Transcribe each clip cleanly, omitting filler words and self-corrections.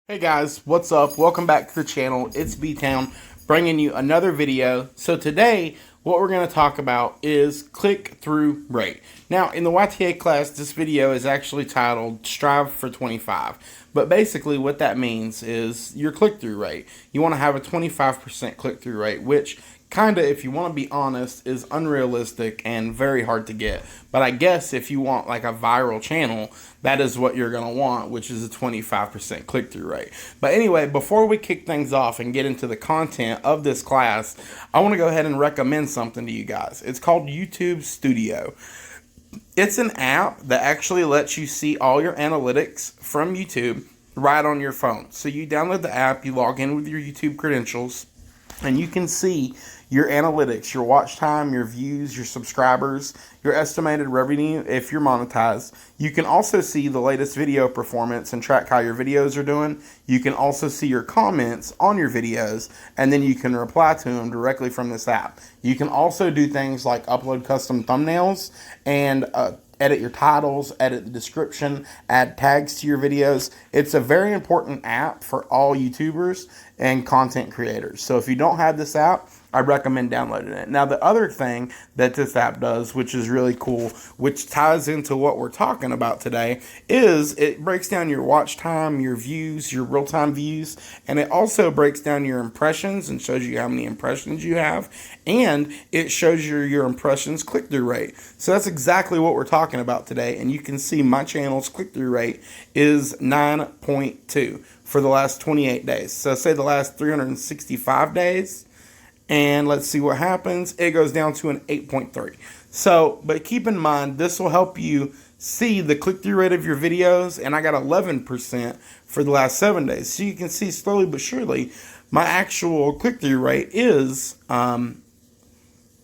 Hey guys, what's up? Welcome back to the channel. It's B-Town bringing you another video. So today, what we're going to talk about is click-through rate. Now, in the YTA class, this video is actually titled Strive for 25. But basically what that means is your click-through rate. You want to have a 25% click-through rate, which kind of, if you want to be honest, is unrealistic and very hard to get. But I guess if you want like a viral channel, that is what you're going to want, which is a 25% click-through rate. But anyway, before we kick things off and get into the content of this class, I want to go ahead and recommend something to you guys. It's called YouTube Studio. It's an app that actually lets you see all your analytics from YouTube right on your phone. So you download the app, you log in with your YouTube credentials, and you can see your analytics, your watch time, your views, your subscribers, your estimated revenue if you're monetized. You can also see the latest video performance and track how your videos are doing. You can also see your comments on your videos, and then you can reply to them directly from this app. You can also do things like upload custom thumbnails and edit your titles, edit the description, add tags to your videos. It's a very important app for all YouTubers and content creators. So if you don't have this app, I recommend downloading it. Now, the other thing that this app does, which is really cool, which ties into what we're talking about today, is it breaks down your watch time, your views, your real-time views, and it also breaks down your impressions and shows you how many impressions you have, and it shows you your impressions click-through rate. So that's exactly what we're talking about today, and you can see my channel's click-through rate is 9.2 for the last 28 days. So say the last 365 days, and let's see what happens. It goes down to an 8.3. So, but keep in mind, this will help you see the click-through rate of your videos, and I got 11% for the last 7 days. So you can see slowly but surely, my actual click-through rate is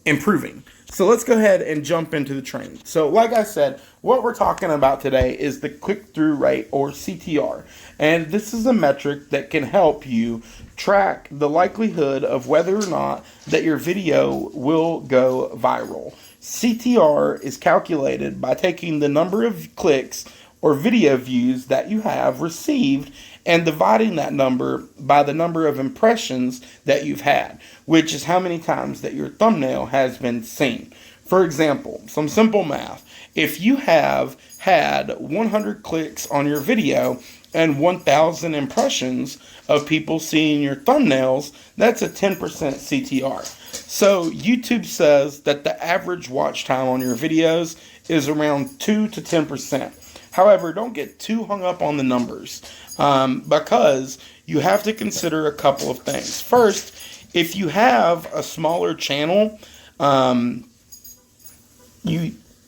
improving. So let's go ahead and jump into the training. So like I said, what we're talking about today is the click-through rate, or CTR. And this is a metric that can help you track the likelihood of whether or not that your video will go viral. CTR is calculated by taking the number of clicks or video views that you have received and dividing that number by the number of impressions that you've had, which is how many times that your thumbnail has been seen. For example, some simple math. If you have had 100 clicks on your video and 1,000 impressions of people seeing your thumbnails, that's a 10% CTR. So YouTube says that the average watch time on your videos is around 2 to 10%. However, don't get too hung up on the numbers because you have to consider a couple of things. First, if you have a smaller channel,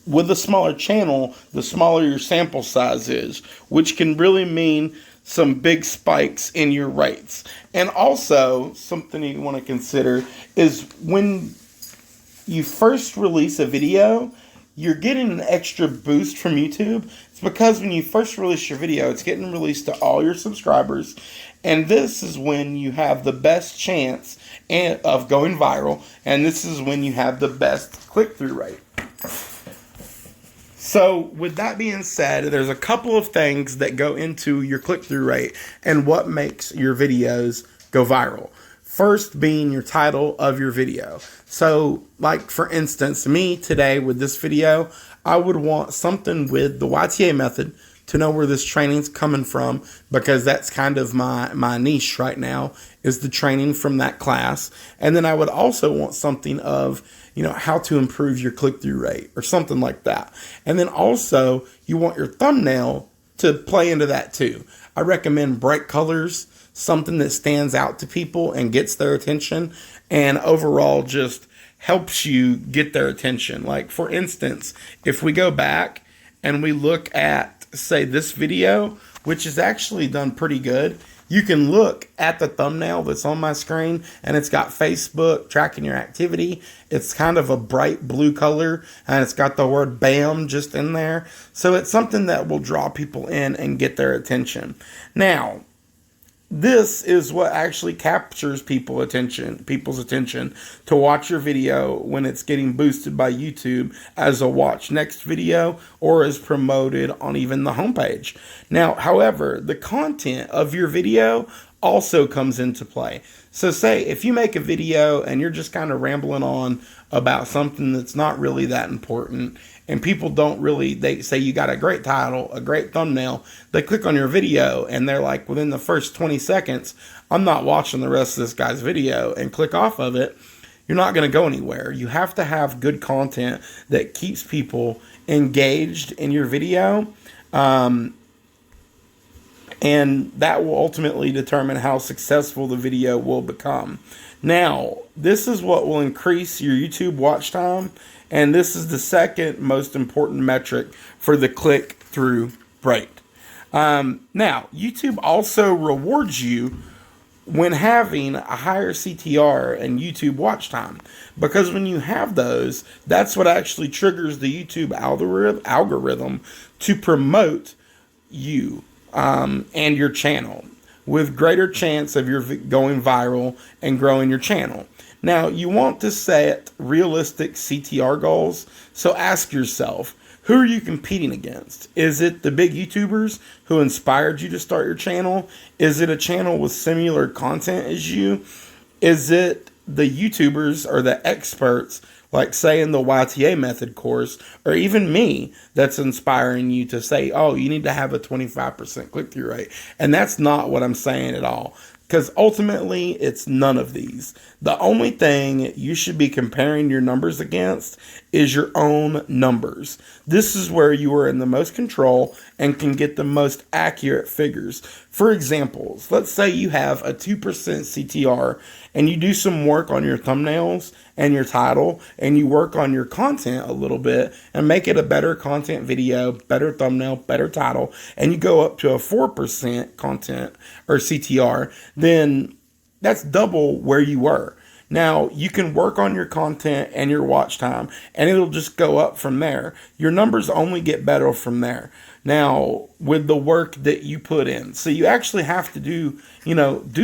with a smaller channel, the smaller your sample size is, which can really mean some big spikes in your rates. And also, something you want to consider is when you first release a video, you're getting an extra boost from YouTube. It's because when you first release your video, it's getting released to all your subscribers. And this is when you have the best chance of going viral. And this is when you have the best click-through rate. So with that being said, there's a couple of things that go into your click-through rate and what makes your videos go viral. First being your title of your video. So like for instance, me today with this video, I would want something with the YTA method to know where this training's coming from, because that's kind of my niche right now, is the training from that class. And then I would also want something of, how to improve your click-through rate or something like that. And then also you want your thumbnail to play into that too. I recommend bright colors, something that stands out to people and gets their attention, and overall just helps you get their attention. Like for instance, if we go back and we look at, say, this video, which is actually done pretty good, you can look at the thumbnail that's on my screen, and it's got Facebook tracking your activity. It's kind of a bright blue color, and it's got the word BAM just in there. So it's something that will draw people in and get their attention. Now, this is what actually captures people's attention to watch your video when it's getting boosted by YouTube as a watch next video or is promoted on even the homepage. Now, however, the content of your video also comes into play. So say if you make a video and you're just kind of rambling on about something that's not really that important, and people don't really, they say you got a great title, a great thumbnail, they click on your video and they're like, within the first 20 seconds, I'm not watching the rest of this guy's video, and click off of it, you're not going to go anywhere. You have to have good content that keeps people engaged in your video. And that will ultimately determine how successful the video will become. Now, this is what will increase your YouTube watch time, and this is the second most important metric for the click-through rate. Now, YouTube also rewards you when having a higher CTR and YouTube watch time, because when you have those, that's what actually triggers the YouTube algorithm to promote you and your channel, with greater chance of your going viral and growing your channel. Now, you want to set realistic CTR goals, so ask yourself, who are you competing against? Is it the big YouTubers who inspired you to start your channel? Is it a channel with similar content as you? Is it the YouTubers or the experts, like say in the YTA method course, or even me, that's inspiring you to say, oh, you need to have a 25% click-through rate? And that's not what I'm saying at all, because ultimately it's none of these. The only thing you should be comparing your numbers against is your own numbers. This is where you are in the most control and can get the most accurate figures. For examples, let's say you have a 2% CTR and you do some work on your thumbnails and your title, and you work on your content a little bit and make it a better content video, better thumbnail, better title, and you go up to a 4% content or CTR, then that's double where you were. Now, you can work on your content and your watch time, and it'll just go up from there. Your numbers only get better from there. Now, with the work that you put in. So you actually have to do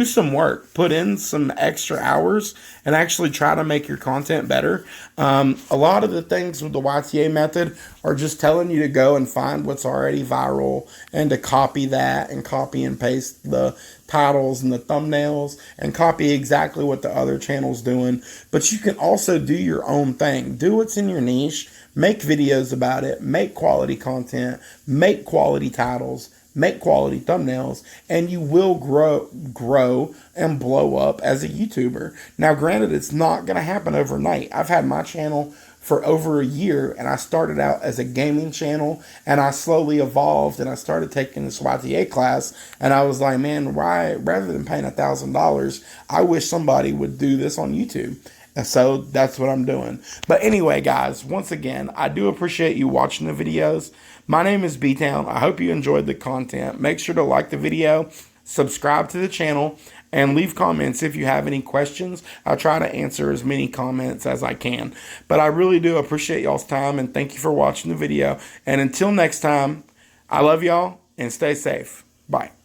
some work, put in some extra hours, and actually try to make your content better. A lot of the things with the YTA method are just telling you to go and find what's already viral and to copy that and copy and paste the titles and the thumbnails and copy exactly what the other channel's doing. But you can also do your own thing. Do what's in your niche. Make videos about it, make quality content, make quality titles, make quality thumbnails, and you will grow and blow up as a YouTuber. Now, granted, it's not going to happen overnight. I've had my channel for over a year, and I started out as a gaming channel, and I slowly evolved, and I started taking this YTA class, and I was like, man, why, rather than paying $1,000, I wish somebody would do this on YouTube. And so that's what I'm doing. But anyway, guys, once again, I do appreciate you watching the videos. My name is B-Town. I hope you enjoyed the content. Make sure to like the video, subscribe to the channel, and leave comments if you have any questions. I'll try to answer as many comments as I can. But I really do appreciate y'all's time, and thank you for watching the video. And until next time, I love y'all, and stay safe. Bye.